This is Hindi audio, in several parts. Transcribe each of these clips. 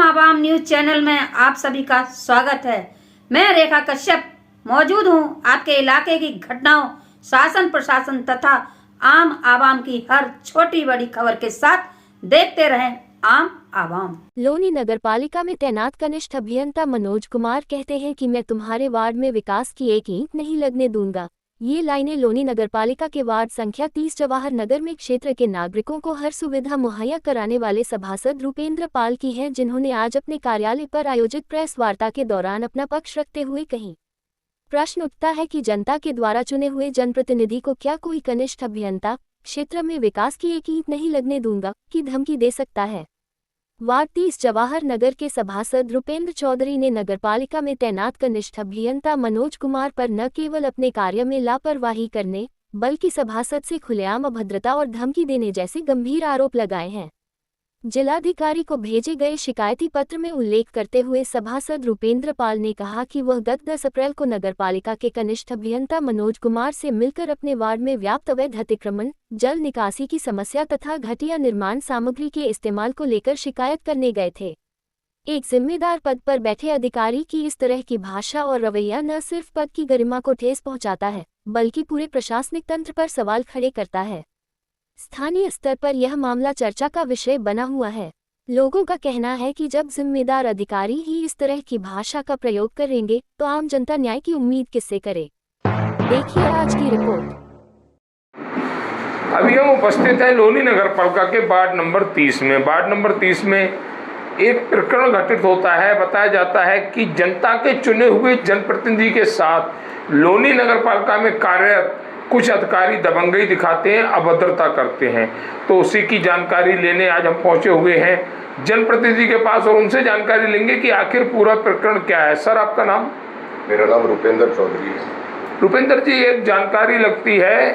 आम आवाम न्यूज चैनल में आप सभी का स्वागत है। मैं रेखा कश्यप मौजूद हूं आपके इलाके की घटनाओं, शासन प्रशासन तथा आम आवाम की हर छोटी बड़ी खबर के साथ। देखते रहें आम आवाम। लोनी नगरपालिका में तैनात कनिष्ठ अभियंता मनोज कुमार कहते हैं कि मैं तुम्हारे वार्ड में विकास की एक ईंट नहीं लगने दूंगा। ये लाइनें लोनी नगरपालिका के वार्ड संख्या 30 जवाहर नगर में क्षेत्र के नागरिकों को हर सुविधा मुहैया कराने वाले सभासद रुपेंद्र पाल की हैं, जिन्होंने आज अपने कार्यालय पर आयोजित प्रेस वार्ता के दौरान अपना पक्ष रखते हुए कही। प्रश्न उठता है कि जनता के द्वारा चुने हुए जनप्रतिनिधि को क्या कोई कनिष्ठ अभियंता क्षेत्र में विकास की एक ईंट नहीं लगने दूंगा की धमकी दे सकता है। वार्ड 30 जवाहर नगर के सभासद रुपेंद्र चौधरी ने नगरपालिका में तैनात कनिष्ठ अभियंता मनोज कुमार पर न केवल अपने कार्य में लापरवाही करने बल्कि सभासद से खुलेआम अभद्रता और धमकी देने जैसे गंभीर आरोप लगाए हैं। जिलाधिकारी को भेजे गए शिकायती पत्र में उल्लेख करते हुए सभासद रुपेंद्र पाल ने कहा कि वह गत 10 अप्रैल को नगरपालिका के कनिष्ठ अभियंता मनोज कुमार से मिलकर अपने वार्ड में व्याप्त अवैध अतिक्रमण, जल निकासी की समस्या तथा घटिया निर्माण सामग्री के इस्तेमाल को लेकर शिकायत करने गए थे। एक जिम्मेदार पद पर बैठे अधिकारी की इस तरह की भाषा और रवैया न सिर्फ पद की गरिमा को ठेस पहुंचाता है बल्कि पूरे प्रशासनिक तंत्र पर सवाल खड़े करता है। स्थानीय स्तर पर यह मामला चर्चा का विषय बना हुआ है। लोगों का कहना है कि जब जिम्मेदार अधिकारी ही इस तरह की भाषा का प्रयोग करेंगे तो आम जनता न्याय की उम्मीद किससे करे। देखिए आज की रिपोर्ट। अभी हम उपस्थित हैं लोनी नगरपालिका के वार्ड नंबर 30 में। वार्ड नंबर 30 में एक प्रकरण घटित होता है। बताया जाता है कि जनता के चुने हुए जनप्रतिनिधि के साथ लोनी नगरपालिका में कार्यरत कुछ अधिकारी दबंगई दिखाते हैं, अभद्रता करते हैं। तो उसी की जानकारी लेने आज हम पहुंचे हुए हैं जनप्रतिनिधि के पास और उनसे जानकारी लेंगे कि आखिर पूरा प्रकरण क्या है। सर, आपका नाम? मेरा नाम रुपेंद्र चौधरी है। रुपेंद्र जी, एक जानकारी लगती है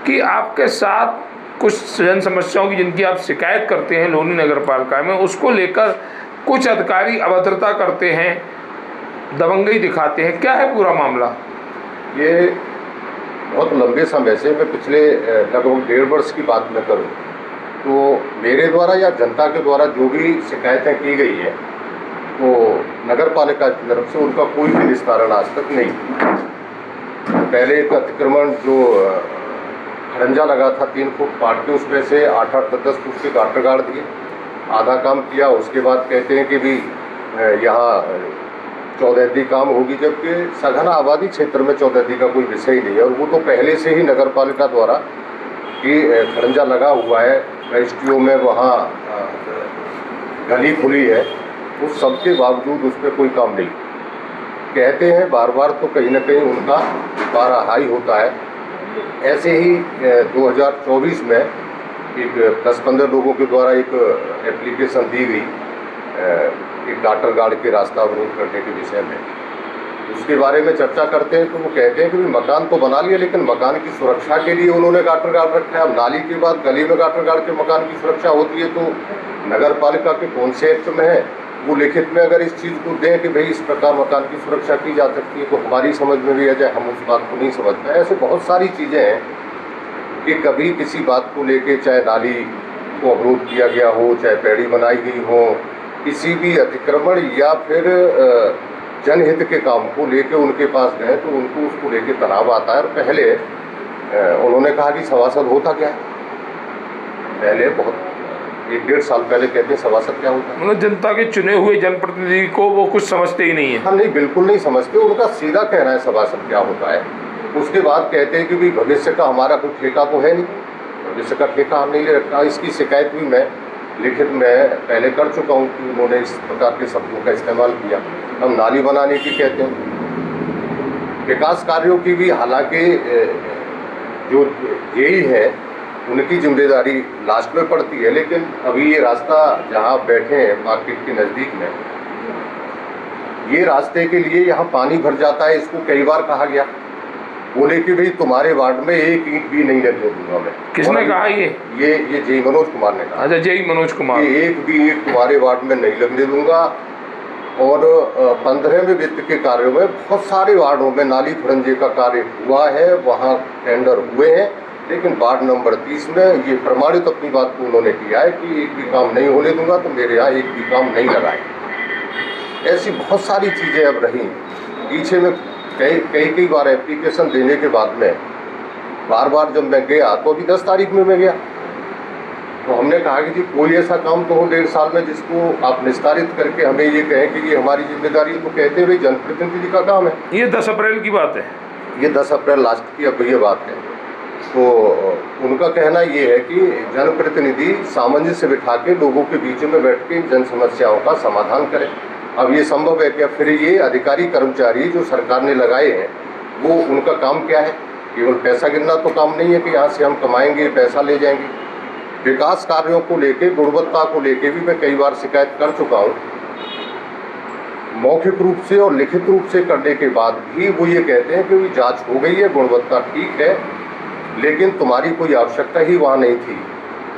कि आपके साथ कुछ जन समस्याओं की जिनकी आप शिकायत करते हैं लोनी नगरपालिका में, उसको लेकर कुछ अधिकारी अभद्रता करते हैं, दबंगई दिखाते हैं। क्या है पूरा मामला? ये बहुत लंबे समय से, मैं पिछले लगभग 1.5 वर्ष की बात मैं करूं तो मेरे द्वारा या जनता के द्वारा जो भी शिकायतें की गई है तो नगरपालिका की तरफ से उनका कोई भी निस्तारण आज तक नहीं। पहले एक अतिक्रमण जो खड़ंजा लगा था 3 फुट पाट के, उसमें से 8-8, 10 फुट के गाटर गाड़ दिए, आधा काम किया। उसके बाद कहते हैं कि भी यहाँ 14दी काम होगी, जबकि सघन आबादी क्षेत्र में 14दी का कोई विषय ही नहीं है। और वो तो पहले से ही नगरपालिका द्वारा कि खड़ंजा लगा हुआ है, रजिस्ट्रियों में वहाँ गली खुली है, उस सब के बावजूद उस पर कोई काम नहीं। कहते हैं बार बार, तो कहीं ना कहीं उनका पारा हाई होता है। ऐसे ही 2024 में एक 10-15 लोगों के द्वारा एक एप्लीकेशन दी गई एक गाटर गाड़ के रास्ता अवरोध करने के विषय में। उसके बारे में चर्चा करते हैं तो वो कहते हैं कि मकान तो बना लिया, लेकिन मकान की सुरक्षा के लिए उन्होंने गाटर गाड़ रखा है। अब नाली के बाद गली में गाटर गाड़ के मकान की सुरक्षा होती है तो नगरपालिका के कौन से एक्ट में है? वो लिखित में अगर इस चीज़ को दें कि भाई इस प्रकार मकान की सुरक्षा की जा सकती है तो हमारी समझ में भी आ जाए, हम उस बात को नहीं समझते। ऐसे बहुत सारी चीज़ें हैं कि कभी किसी बात को लेके, चाहे नाली को अवरोध किया गया हो, चाहे पैड़ी बनाई गई हो, किसी भी अतिक्रमण या फिर जनहित के काम को लेके उनके पास गए तो उनको उसको लेके तनाव आता है। और पहले उन्होंने कहा कि सभासद होता क्या है। पहले बहुत 1-1.5 साल पहले कहते हैं सभासद क्या होता है। मतलब जनता के चुने हुए जनप्रतिनिधि को वो कुछ समझते ही नहीं है। हम नहीं, बिल्कुल नहीं समझते। उनका सीधा कहना है सभासद क्या होता है। उसके बाद कहते हैं कि भाई भविष्य का हमारा कोई ठेका तो है नहीं, भविष्य का ठेका हम नहीं ले रखा। इसकी शिकायत भी मैं लिखित में पहले कर चुका हूँ कि उन्होंने इस प्रकार के शब्दों का इस्तेमाल किया। हम नाली बनाने की कहते हैं, विकास कार्यों की भी, हालांकि जो जेई है उनकी जिम्मेदारी लास्ट में पड़ती है, लेकिन अभी ये रास्ता जहाँ बैठे हैं मार्केट के नज़दीक में, ये रास्ते के लिए यहाँ पानी भर जाता है। इसको कई बार कहा गया, बोले कि भाई तुम्हारे वार्ड में एक ईंट भी नहीं लगने दूंगा मैं। किसने कहा ये जेई मनोज कुमार ने कहा। अच्छा, जेई मनोज कुमार। एक भी ईंट तुम्हारे वार्ड में नहीं लगने दूंगा। और 15वें वित्त के कार्यों में बहुत सारे वार्डों में नाली खड़ंजे का कार्य हुआ है, वहाँ टेंडर हुए हैं, लेकिन वार्ड नंबर 30 में ये प्रमाणित अपनी बात को उन्होंने किया है कि एक भी काम नहीं होने दूंगा, तो मेरे यहाँ एक भी काम नहीं लगाए। ऐसी बहुत सारी चीज़ें अब रही। पीछे में कई बार एप्लीकेशन देने के बाद में बार बार जब मैं गया तो अभी 10 तारीख में मैं गया तो हमने कहा कि जी कोई ऐसा काम तो हो 1.5 साल में जिसको आप निस्तारित करके हमें ये कहें कि ये हमारी जिम्मेदारी है। तो कहते हुए जनप्रतिनिधि का काम है। ये 10 अप्रैल की बात है, ये 10 अप्रैल लास्ट की अब ये बात है। तो उनका कहना ये है कि जनप्रतिनिधि सामंजस्य बिठा के लोगों के बीच में बैठ के जन समस्याओं का समाधान करें। अब ये संभव है क्या? फिर ये अधिकारी कर्मचारी जो सरकार ने लगाए हैं वो उनका काम क्या है? केवल पैसा गिनना तो काम नहीं है कि यहाँ से हम कमाएंगे पैसा ले जाएंगे। विकास कार्यों को लेके, गुणवत्ता को लेके भी मैं कई बार शिकायत कर चुका हूँ। मौखिक रूप से और लिखित रूप से करने के बाद भी वो ये कहते हैं कि जांच हो गई है, गुणवत्ता ठीक है, लेकिन तुम्हारी कोई आवश्यकता ही वहाँ नहीं थी,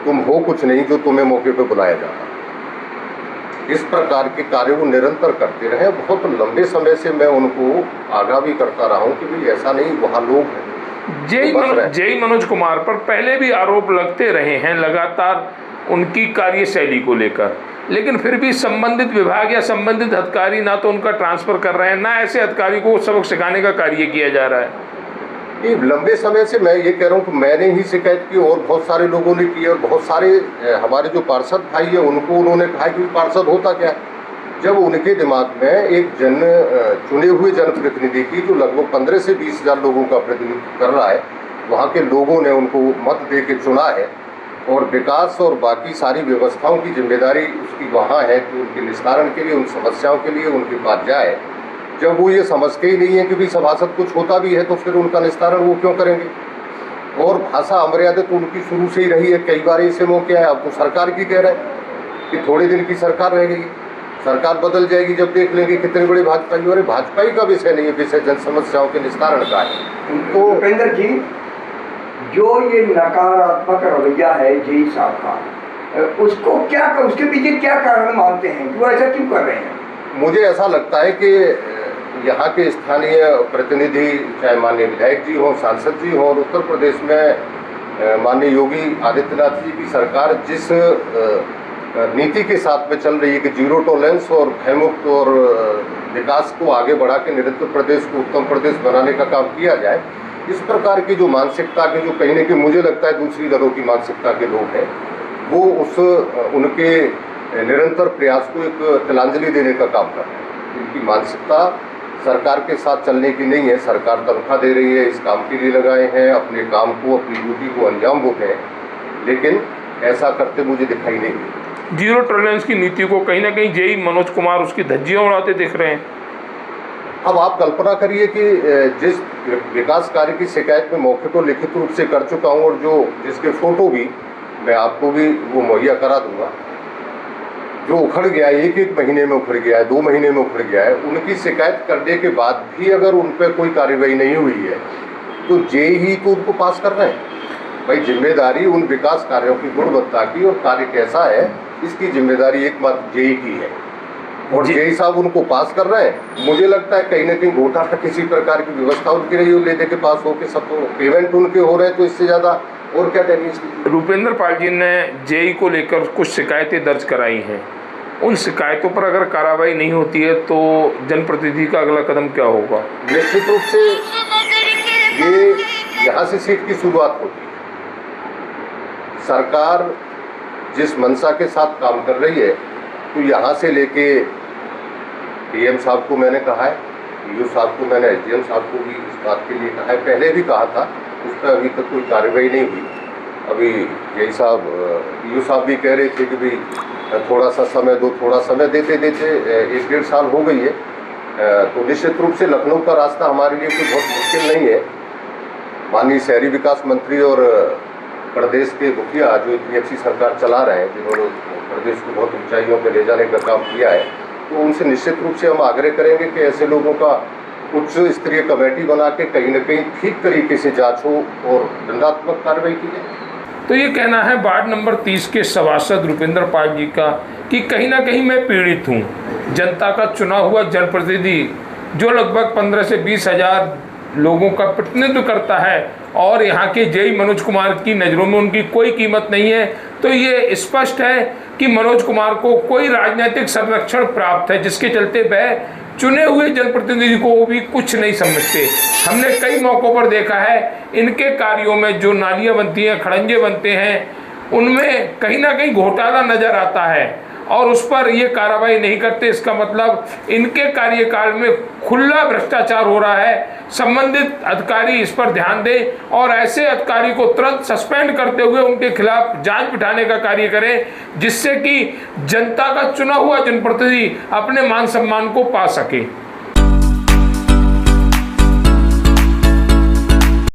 तुम हो कुछ नहीं जो तुम्हें मौके पे बुलाया जाता। इस प्रकार के कार्य वो निरंतर करते रहे। बहुत लंबे समय से मैं उनको आगाह भी करता रहा हूँ कि भाई ऐसा नहीं, वहाँ लोग हैं। जेई मनोज कुमार पर पहले भी आरोप लगते रहे हैं लगातार उनकी कार्यशैली को लेकर, लेकिन फिर भी संबंधित विभाग या संबंधित अधिकारी ना तो उनका ट्रांसफर कर रहे हैं, ना ऐसे अधिकारी को सबक सिखाने का कार्य किया जा रहा है। ये लंबे समय से मैं ये कह रहा हूँ कि मैंने ही शिकायत की और बहुत सारे लोगों ने की और बहुत सारे हमारे जो पार्षद भाई है उनको उन्होंने कहा कि पार्षद होता क्या है। जब उनके दिमाग में एक चुने हुए जनप्रतिनिधि की जो लगभग 15 से 20 हज़ार लोगों का प्रतिनिधित्व कर रहा है, वहाँ के लोगों ने उनको मत दे के चुना है और विकास और बाकी सारी व्यवस्थाओं की जिम्मेदारी उसकी वहाँ है कि उनके निस्तारण के लिए, उन समस्याओं के लिए उनके पास जाए। जब वो ये समझते ही नहीं है कि भाई सभासद कुछ होता भी है तो फिर उनका निस्तारण वो क्यों करेंगे। और भाषा अमर्यादित तो उनकी शुरू से ही रही है। कई बार ऐसे मौके आए, अब तो सरकार की कह रहे हैं कि थोड़े दिन की सरकार रह गई, सरकार बदल जाएगी जब देख लेंगे कितने बड़े भाजपाई। और भाजपाई का विषय नहीं है, विषय जन समस्याओं के निस्तारण का है। तो भूपेंद्र जी, जो ये नकारात्मक रवैया है जेई साहब का, उसको क्या, उसके पीछे क्या कारण मानते हैं, वो ऐसा क्यों कर रहे हैं? मुझे ऐसा लगता है कि यहाँ के स्थानीय प्रतिनिधि, चाहे माननीय विधायक जी हों, सांसद जी हों, और उत्तर प्रदेश में माननीय योगी आदित्यनाथ जी की सरकार जिस नीति के साथ में चल रही है कि जीरो टॉलरेंस और भयमुक्त और विकास को आगे बढ़ा के निरंतर प्रदेश को उत्तम प्रदेश बनाने का काम किया जाए, इस प्रकार की जो मानसिकता के जो कहीं न कहीं मुझे लगता है दूसरी दलों की मानसिकता के लोग हैं, वो उनके निरंतर प्रयास को एक तिलांजलि देने का काम कर रहे हैं। इनकी मानसिकता सरकार के साथ चलने की नहीं है। सरकार तनख्वाह दे रही है, इस काम के लिए लगाए हैं, अपने काम को, अपनी ड्यूटी को अंजाम वो हैं, लेकिन ऐसा करते मुझे दिखाई नहीं। जीरो टॉलरेंस की नीति को कहीं ना कहीं जेई मनोज कुमार उसकी धज्जियां उड़ाते दिख रहे हैं। अब आप कल्पना करिए कि जिस विकास कार्य की शिकायत में मौखिक और लिखित रूप से कर चुका हूँ और जिसके फोटो भी मैं आपको भी वो मुहैया करा दूंगा, जो उखड़ गया है, एक महीने में उखड़ गया है, 2 महीने में उखड़ गया है, उनकी शिकायत करने के बाद भी अगर उन पर कोई कार्रवाई नहीं हुई है तो जेई ही तो उनको पास कर रहे हैं। भाई जिम्मेदारी उन विकास कार्यों की गुणवत्ता की और कार्य कैसा है, इसकी जिम्मेदारी एकमात्र जेई की है और जेई साहब उनको पास कर रहे हैं। मुझे लगता है कहीं ना कहीं घोटाला किसी प्रकार की व्यवस्था उनकी रही हो, लेने के पास हो के सब पेमेंट उनके हो रहे हैं, तो इससे ज़्यादा और क्या कहेंगे। रूपेंद्र पाल जी ने जेई को लेकर कुछ शिकायतें दर्ज कराई हैं, उन शिकायतों पर अगर कार्रवाई नहीं होती है तो जनप्रतिनिधि का अगला कदम क्या होगा? निश्चित रूप से ये यहाँ से सीट की शुरुआत होती है। सरकार जिस मंशा के साथ काम कर रही है, तो यहाँ से लेके डीएम साहब को मैंने कहा है, ईओ साहब को मैंने, एसडीएम साहब को भी इस बात के लिए कहा है, पहले भी कहा था, उस पर अभी तक कोई कार्रवाई नहीं हुई। अभी यही साहब, ईओ साहब भी कह रहे थे कि भाई थोड़ा सा समय दो, थोड़ा समय देते देते 1-1.5 साल हो गई है। तो निश्चित रूप से लखनऊ का रास्ता हमारे लिए कोई बहुत मुश्किल नहीं है। माननीय शहरी विकास मंत्री और प्रदेश के मुखिया जो इतनी अच्छी सरकार चला रहे हैं, जिन्होंने प्रदेश को बहुत ऊंचाइयों पर ले जाने का काम किया है, तो उनसे निश्चित रूप से हम आग्रह करेंगे कि ऐसे लोगों का उच्च स्तरीय कमेटी बना के कहीं न कहीं ठीक तरीके से जांच हो और दंडात्मक कार्रवाई की जाए। तो ये कहना है वार्ड नंबर 30 के सभासद रूपेंद्र पाल जी का कि कहीं ना कहीं मैं पीड़ित हूँ। जनता का चुना हुआ जनप्रतिनिधि जो लगभग 15 से 20 हज़ार लोगों का प्रतिनिधित्व करता है और यहाँ के जेई मनोज कुमार की नज़रों में उनकी कोई कीमत नहीं है, तो ये स्पष्ट है कि मनोज कुमार को कोई राजनीतिक संरक्षण प्राप्त है, जिसके चलते वह चुने हुए जनप्रतिनिधि को भी कुछ नहीं समझते। हमने कई मौक़ों पर देखा है इनके कार्यों में जो नालियाँ बनती हैं, खड़ंजे बनते हैं, उनमें कहीं ना कहीं घोटाला नज़र आता है और उस पर ये कार्रवाई नहीं करते। इसका मतलब इनके कार्यकाल में खुला भ्रष्टाचार हो रहा है। संबंधित अधिकारी इस पर ध्यान दें और ऐसे अधिकारी को तुरंत सस्पेंड करते हुए उनके खिलाफ जांच बिठाने का कार्य करें, जिससे कि जनता का चुना हुआ जनप्रतिनिधि अपने मान सम्मान को पा सके।